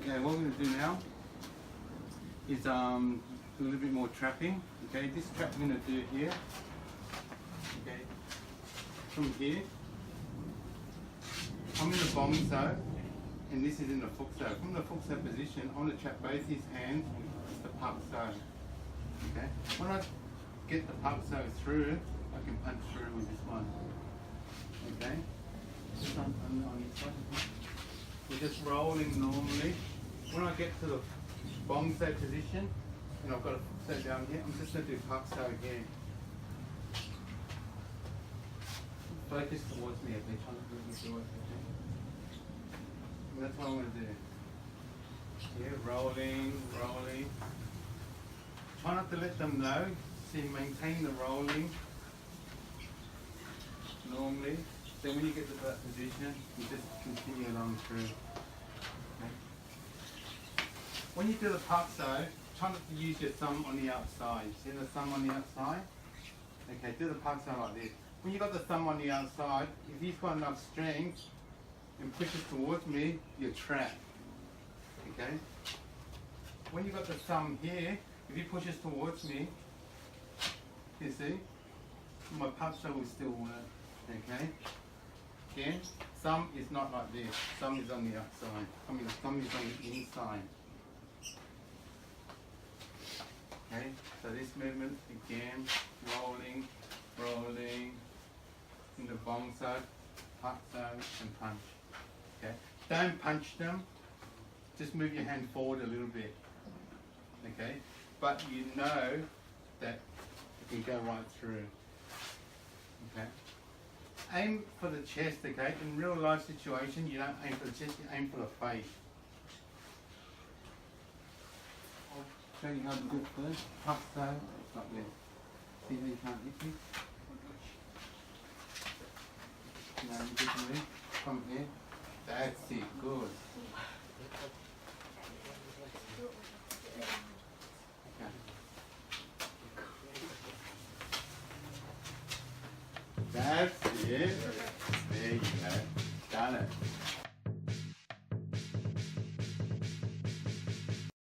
Okay, what we're going to do now is do a little bit more trapping. Okay, this trap we're going to do here. Okay, from here, I'm in the Pak Sau, and this is in the Pak Sau. From the Pak Sau position, I'm going to trap both his hands with the Pak Sau. Okay, when I get the Pak Sau through, I can punch through with this one. Okay, just on each side. We're just rolling normally. When I get to the Pak Sau position, and I've got a Pak Sau down here, I'm just going to do Pak Sau again. Focus towards me, okay? Trying to move me towards me, okay? And that's what I'm going to do. Yeah, rolling, rolling. Try not to let them know. See, maintain the rolling. Normally. Then when you get to that position, you just continue along through. Okay. When you do the Pak Sau, try not to use your thumb on the outside. See the thumb on the outside? Okay, do the Pak Sau like this. When you got the thumb on the outside, if he's got enough strength and pushes towards me, you're trapped. Okay? When you got the thumb here, if he pushes towards me, you see, my Pak Sau will still work. Okay? Again, thumb is not like this. Thumb is on the outside. I mean, thumb is on the inside. Okay? So this movement, again, rolling, rolling, in the Pak Sau, Pak Sau, and punch. Okay? Don't punch them. Just move your hand forward a little bit. Okay? But you know that you can go right through. Okay? Aim for the chest, okay? In real life situation, you don't aim for the chest, you aim for the face. I'll show you how to do it first. Pak Sau, like this. See how you can't hit me? Now you get me, come here. That's it, good. Okay. That's it.